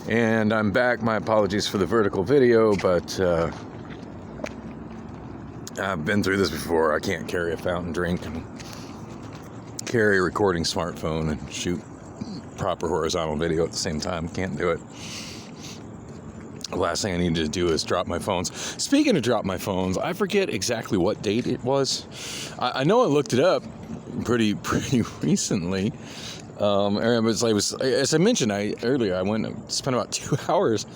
And I'm back. My apologies for the vertical video, but I've been through this before. I can't carry a fountain drink and carry a recording smartphone and shoot proper horizontal video at the same time. Can't do it. The last thing I need to do is drop my phones. Speaking of drop my phones, I forget exactly what date it was. I know I looked it up pretty recently. As I mentioned earlier, I went and spent about 2 hours,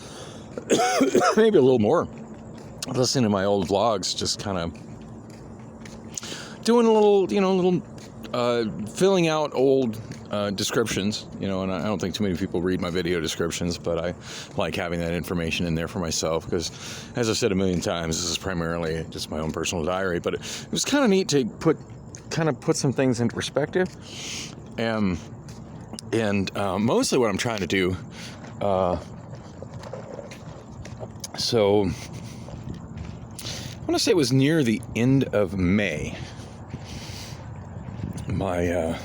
maybe a little more, listening to my old vlogs, just kind of doing a little, filling out old descriptions, and I don't think too many people read my video descriptions, but I like having that information in there for myself because, as I've said a million times, this is primarily just my own personal diary, but it was kind of neat to put some things into perspective. And mostly what I'm trying to do, so I want to say it was near the end of May. My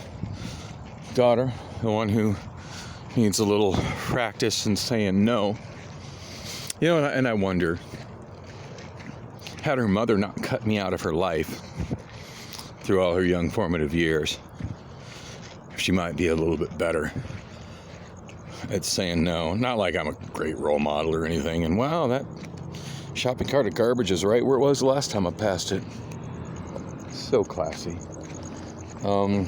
daughter, the one who needs a little practice in saying no, and I wonder, had her mother not cut me out of her life through all her young formative years, she might be a little bit better at saying no. Not like I'm a great role model or anything. And wow, that shopping cart of garbage is right where it was the last time I passed it. So classy. Oh,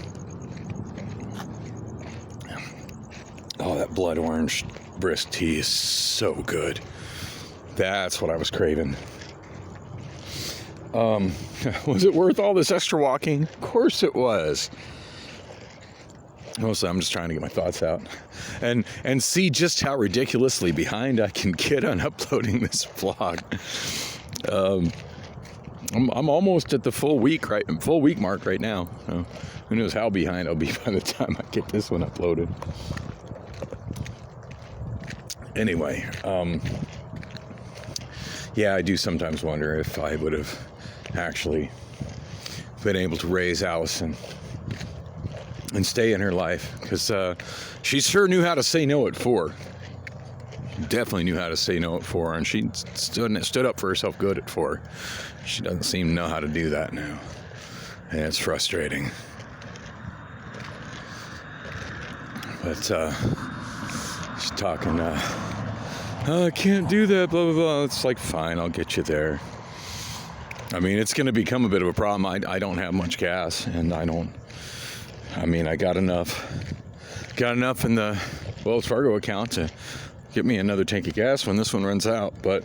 that blood orange brisk tea is so good. That's what I was craving. Was it worth all this extra walking? Of course it was. Mostly I'm just trying to get my thoughts out and see just how ridiculously behind I can get on uploading this vlog. I'm almost at the full week mark right now. So who knows how behind I'll be by the time I get this one uploaded. Anyway, I do sometimes wonder if I would have actually been able to raise Allison and stay in her life, because she sure knew how to say no at 4. Definitely knew how to say no at 4, and she stood up for herself good at 4. She doesn't seem to know how to do that now, and it's frustrating. But she's talking, I can't do that, blah, blah, blah. It's like, fine, I'll get you there. I mean, it's going to become a bit of a problem. I don't have much gas, and I got enough in the Wells Fargo account to get me another tank of gas when this one runs out, but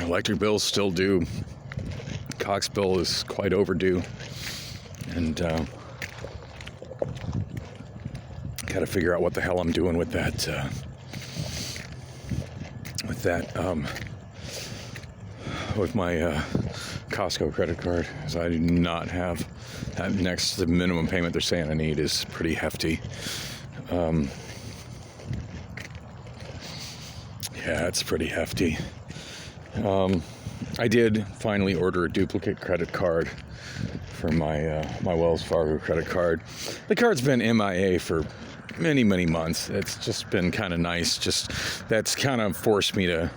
electric bill's still due. Cox bill is quite overdue, and got to figure out what the hell I'm doing with that with my Costco credit card, because I do not have that. The minimum payment they're saying I need is pretty hefty. It's pretty hefty. I did finally order a duplicate credit card for my Wells Fargo credit card. The card's been MIA for many, many months. It's just been kind of nice. Just that's kind of forced me to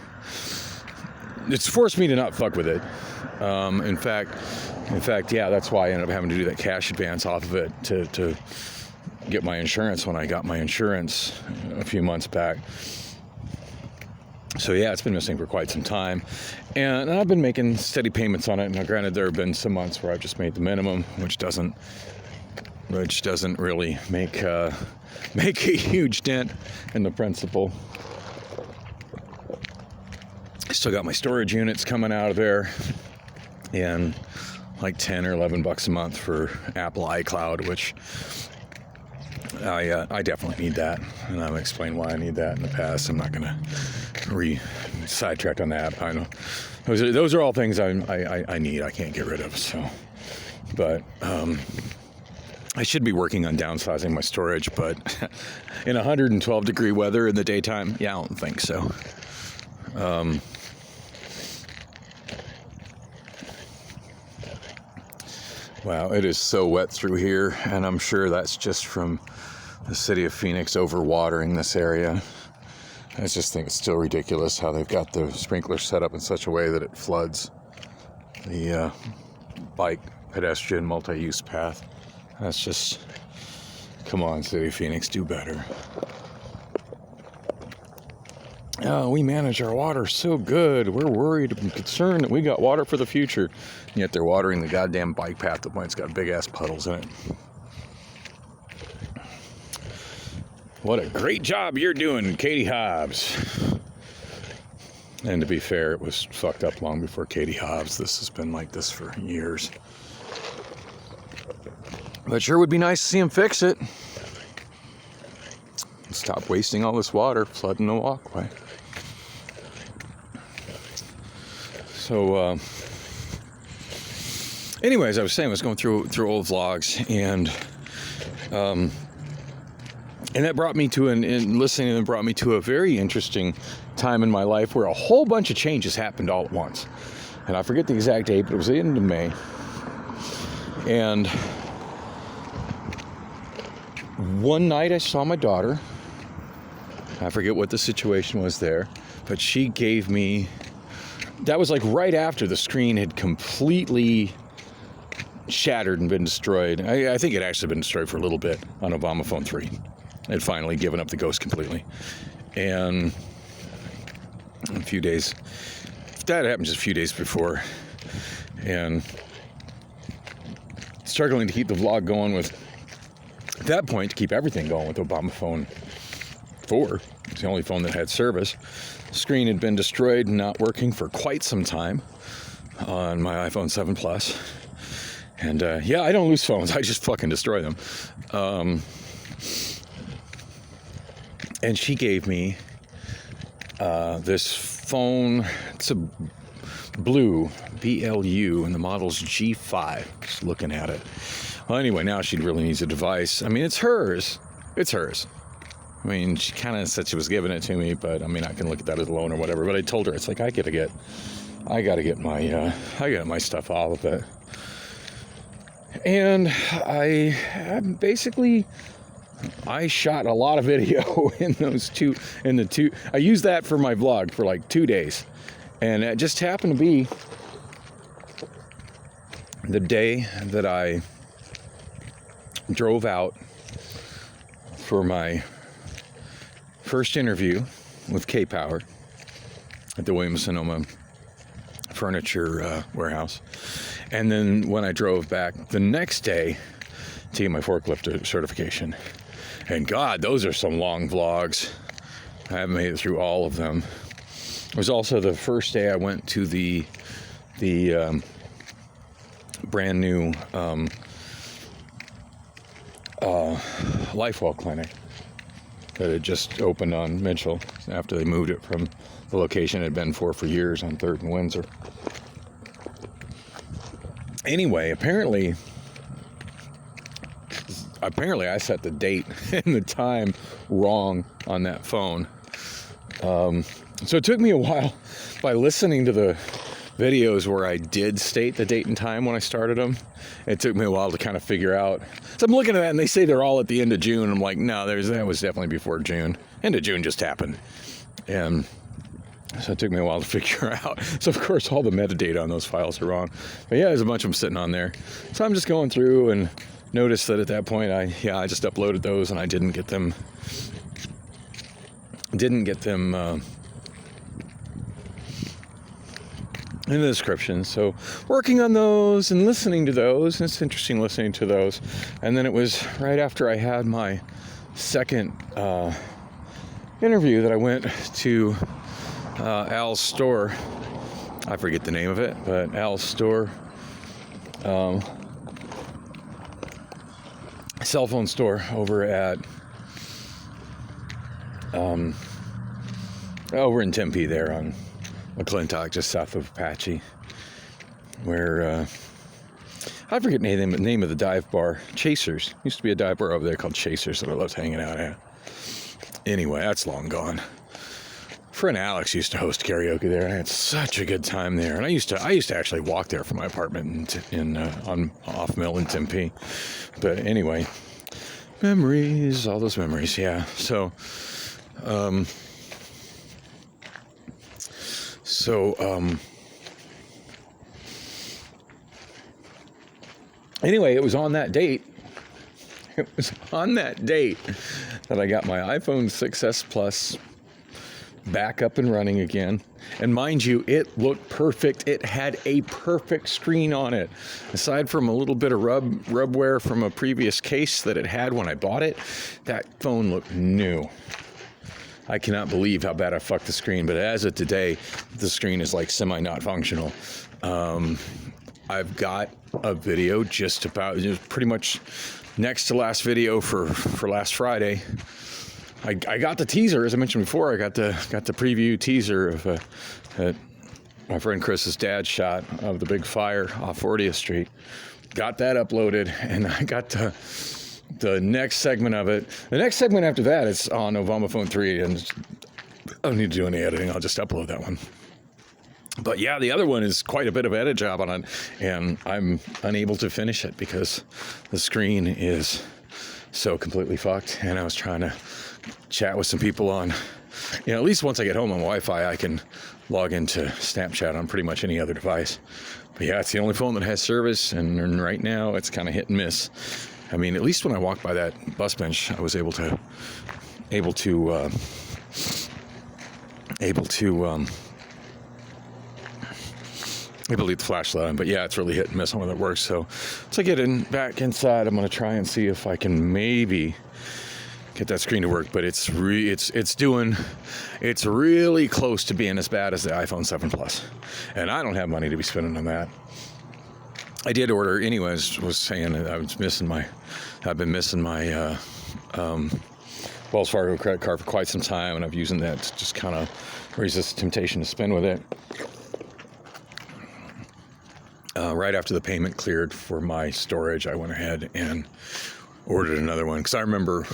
not fuck with it. In fact, that's why I ended up having to do that cash advance off of it to get my insurance when I got my insurance a few months back. So it's been missing for quite some time, and I've been making steady payments on it. Now, granted, there have been some months where I've just made the minimum, which doesn't really make a huge dent in the principal. I still got my storage units coming out of there, and like $10 or $11 a month for Apple iCloud, which I definitely need that, and I've explained why I need that in the past. I'm not going to sidetrack on that. I know those are all things I need. I can't get rid of. So, but I should be working on downsizing my storage, but in 112 degree weather in the daytime, I don't think so. Wow, it is so wet through here, and I'm sure that's just from the city of Phoenix overwatering this area. I just think it's still ridiculous how they've got the sprinkler set up in such a way that it floods the bike, pedestrian, multi-use path. That's just, come on, city of Phoenix, do better. Oh, we manage our water so good. We're worried and concerned that we got water for the future. And yet they're watering the goddamn bike path that mine's got big-ass puddles in it. What a great job you're doing, Katie Hobbs. And to be fair, it was fucked up long before Katie Hobbs. This has been like this for years. But sure would be nice to see him fix it. Stop wasting all this water flooding the walkway. So, anyways, I was saying I was going through old vlogs, and that brought me to listening to them brought me to a very interesting time in my life where a whole bunch of changes happened all at once. And I forget the exact date, but it was the end of May. And one night I saw my daughter. I forget what the situation was there, but she gave me, that was like right after the screen had completely shattered and been destroyed. I think it actually been destroyed for a little bit on Obamaphone 3. It had finally given up the ghost completely. And a few days, that happened just a few days before. And struggling to keep the vlog going with, at that point, to keep everything going with Obamaphone 4. It's the only phone that had service. The screen had been destroyed and not working for quite some time on my iPhone 7 Plus. And yeah, I don't lose phones. I just fucking destroy them. And she gave me this phone. It's a blue, BLU, and the model's G5. Just looking at it. Well, anyway, now she really needs a device. I mean, it's hers. It's hers. I mean, she kind of said she was giving it to me, but I mean, I can look at that as a loan or whatever. But I told her, it's like, I gotta get my stuff off of it. And I shot a lot of video in the two. I used that for my vlog for like 2 days. And it just happened to be the day that I drove out for my first interview with K-Power at the Williams-Sonoma Furniture Warehouse. And then when I drove back the next day to get my forklift certification. And God, those are some long vlogs. I haven't made it through all of them. It was also the first day I went to the brand new LifeWell clinic that had just opened on Mitchell after they moved it from the location it had been for years on 3rd and Windsor. Anyway, apparently I set the date and the time wrong on that phone. So it took me a while, by listening to the videos where I did state the date and time when I started them, it took me a while to kind of figure out. So I'm looking at that and they say they're all at the end of June. I'm like, no, that was definitely before June. End of June just happened. And so it took me a while to figure out. So of course all the metadata on those files are wrong. But yeah, there's a bunch of them sitting on there. So I'm just going through and noticed that at that point I just uploaded those and I didn't get them in the description. So working on those and listening to those, and it's interesting listening to those. And then it was right after I had my second interview that I went to Al's store. I forget the name of it, but Al's store, cell phone store over at over in Tempe there on McClintock, just south of Apache, where I forget the name of the dive bar. Chasers. Used to be a dive bar over there called Chasers that I loved hanging out at. Anyway, that's long gone. Friend Alex used to host karaoke there. I had such a good time there, and I used to actually walk there from my apartment on off Mill in Tempe. But anyway, Memories, all those memories, yeah. So, anyway, it was on that date. It was on that date that I got my iPhone 6S Plus back up and running again. And mind you, it looked perfect. It had a perfect screen on it. Aside from a little bit of rub wear from a previous case that it had when I bought it, that phone looked new. I cannot believe how bad I fucked the screen, but as of today, the screen is like semi-not functional. I've got a video just about, pretty much next to last video for last Friday. I got the teaser, as I mentioned before. I got the preview teaser of my friend Chris's dad shot of the big fire off 40th Street. Got that uploaded, and I got the next segment of it. The next segment after that is on Obamaphone 3, and I don't need to do any editing. I'll just upload that one. But yeah, the other one is quite a bit of edit job on it, and I'm unable to finish it because the screen is so completely fucked. And I was trying to chat with some people on, at least once I get home on Wi-Fi, I can log into Snapchat on pretty much any other device. But yeah, it's the only phone that has service, and right now it's kind of hit and miss. I mean, at least when I walked by that bus bench, I was able to leave the flashlight on. But yeah, it's really hit and miss on whether it works. So once I get back inside, I'm going to try and see if I can maybe get that screen to work. But it's really close to being as bad as the iPhone 7 Plus, and I don't have money to be spending on that. I did order, anyways, was saying that I've been missing my Wells Fargo credit card for quite some time, and I've using that to just kind of resist the temptation to spend with it. Right after the payment cleared for my storage, I went ahead and ordered another one, because I remember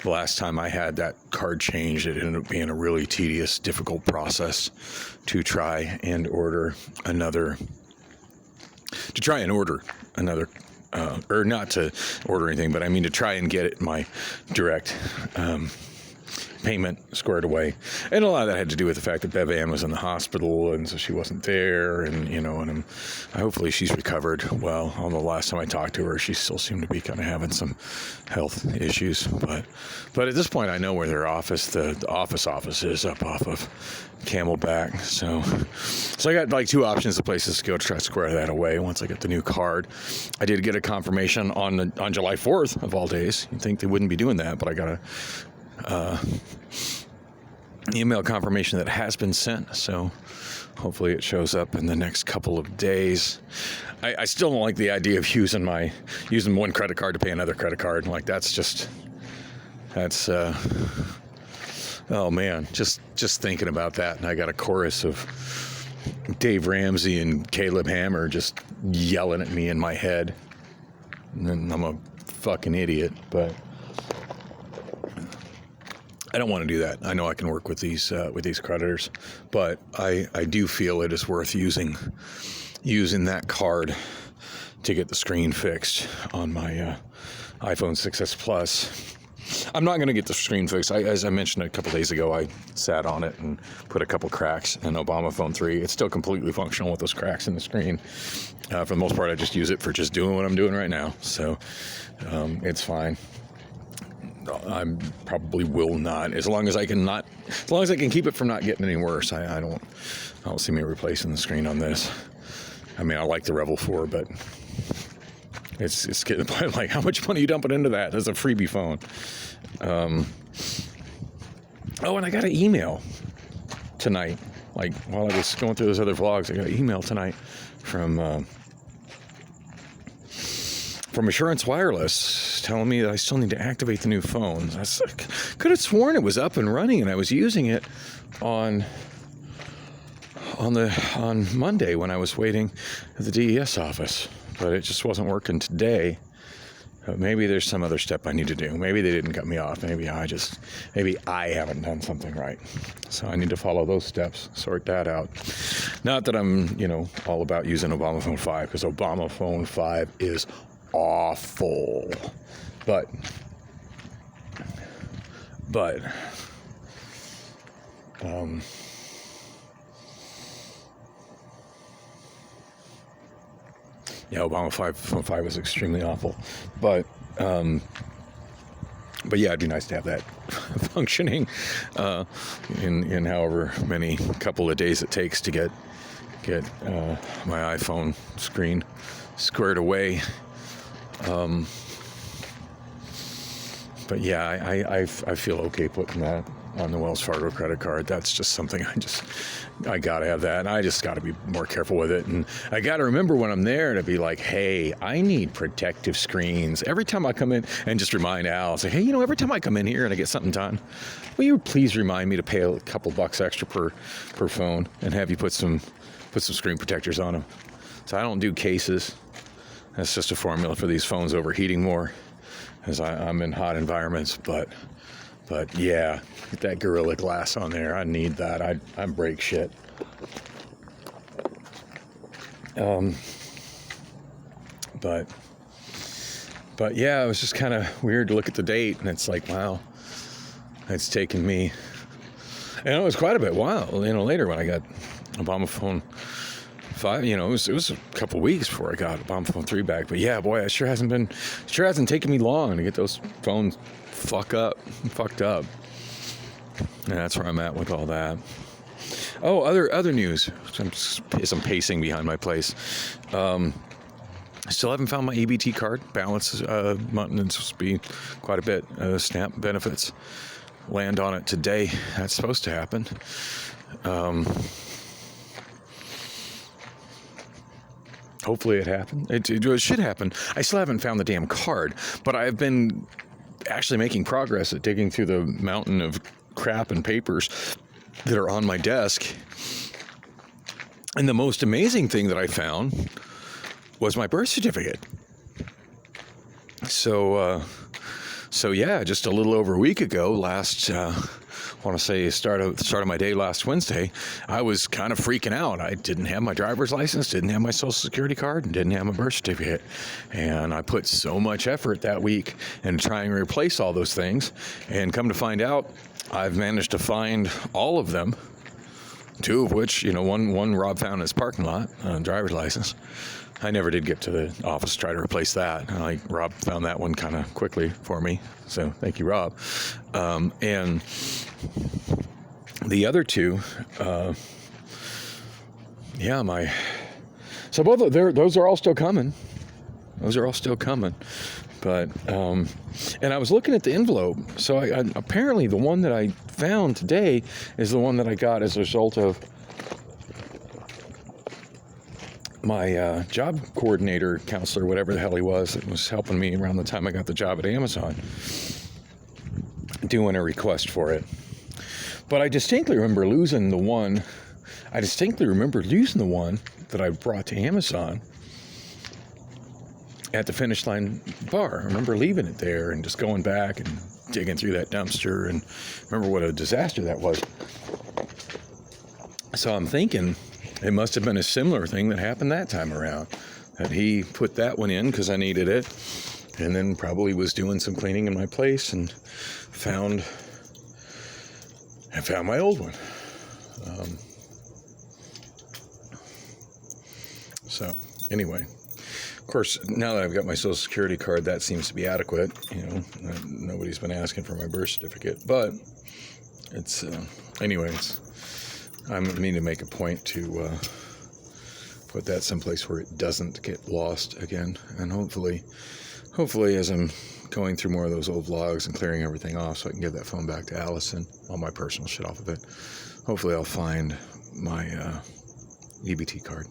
the last time I had that card changed, it ended up being a really tedious, difficult process to try and order another, or not to order anything, but I mean to try and get it my direct payment squared away. And a lot of that had to do with the fact that Bev Ann was in the hospital, and so she wasn't there, and hopefully she's recovered well. On the last time I talked to her, she still seemed to be kind of having some health issues, but at this point I know where their office, the office is up off of Camelback, so I got like two options of places to go to try to square that away once I get the new card. I did get a confirmation on July 4th of all days. You'd think they wouldn't be doing that, but I got a email confirmation that has been sent, so hopefully it shows up in the next couple of days. I still don't like the idea of using one credit card to pay another credit card. Like that's oh man, just thinking about that, and I got a chorus of Dave Ramsey and Caleb Hammer just yelling at me in my head, and then I'm a fucking idiot, but I don't want to do that. I know I can work with these creditors, but I do feel it is worth using that card to get the screen fixed on my iPhone 6S Plus. I'm not going to get the screen fixed. As I mentioned a couple days ago, I sat on it and put a couple cracks in Obamaphone 3. It's still completely functional with those cracks in the screen. For the most part, I just use it for just doing what I'm doing right now. So it's fine. I probably will not, as long as I can keep it from not getting any worse. I don't see me replacing the screen on this. I mean, I like the Revel 4, but it's getting to the point, like, how much money are you dumping into that as a freebie phone? And I got an email tonight. Like, while I was going through those other vlogs, I got an email tonight from Assurance Wireless telling me that I still need to activate the new phone. I could have sworn it was up and running, and I was using it on Monday when I was waiting at the DES office, but it just wasn't working today. Maybe there's some other step I need to do. Maybe they didn't cut me off. Maybe I haven't done something right. So I need to follow those steps, sort that out. Not that I'm, all about using Obamaphone 5, because Obamaphone 5 is awful. But But yeah, Obamaphone 5 was extremely awful. But yeah, it'd be nice to have that functioning in however many couple of days it takes to get my iPhone screen squared away. But yeah, I feel okay putting that on the Wells Fargo credit card. That's just something I gotta have that, and I just gotta be more careful with it. And I gotta remember when I'm there to be like, hey, I need protective screens every time I come in, and just remind Al, say, hey, every time I come in here and I get something done, will you please remind me to pay a couple bucks extra per phone and have you put some screen protectors on them. So I don't do cases. That's just a formula for these phones overheating more, as I'm in hot environments. But yeah, get that Gorilla Glass on there. I need that. I break shit. But yeah, it was just kind of weird to look at the date, and it's like, wow, it's taken me, and it was quite a bit while, later when I got Obamaphone 5, it was a couple weeks before I got Obamaphone 3 back. But yeah, boy, it sure hasn't taken me long to get those phones fucked up. And that's where I'm at with all that. Oh, other news. I'm pacing behind my place. I still haven't found my EBT card. Balance is supposed to be quite a bit. SNAP benefits land on it today. That's supposed to happen. Hopefully it happened. It should happen. I still haven't found the damn card, but I've been actually making progress at digging through the mountain of crap and papers that are on my desk. And the most amazing thing that I found was my birth certificate. So yeah, just a little over a week ago, I want to say start of my day last Wednesday, I was kind of freaking out. I didn't have my driver's license, didn't have my social security card, and didn't have my birth certificate. And I put so much effort that week in trying to replace all those things. And come to find out, I've managed to find all of them, two of which, one Rob found in his parking lot, driver's license. I never did get to the office to try to replace that. Rob found that one kind of quickly for me. So thank you, Rob. And the other two, so both of those are all still coming. But, and I was looking at the envelope. So I apparently the one that I found today is the one that I got as a result of my job coordinator, counselor, whatever the hell he was, that was helping me around the time I got the job at Amazon, doing a request for it. But I distinctly remember losing the one that I brought to Amazon at the Finish Line bar. I remember leaving it there and just going back and digging through that dumpster, and remember what a disaster that was. So I'm thinking it must have been a similar thing that happened that time around, that he put that one in because I needed it, and then probably was doing some cleaning in my place and found my old one. So anyway, of course, now that I've got my Social Security card, that seems to be adequate. Nobody's been asking for my birth certificate, but it's anyways. I mean to make a point to put that someplace where it doesn't get lost again, and hopefully, as I'm going through more of those old logs and clearing everything off, so I can give that phone back to Allison, all my personal shit off of it. Hopefully, I'll find my EBT card.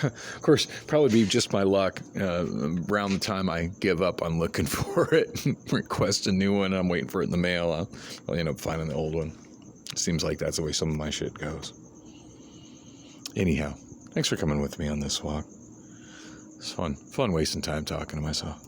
Of course, probably be just my luck. Around the time I give up on looking for it, request a new one, I'm waiting for it in the mail, I'll end up finding the old one. Seems like that's the way some of my shit goes. Anyhow, thanks for coming with me on this walk. It's fun wasting time talking to myself.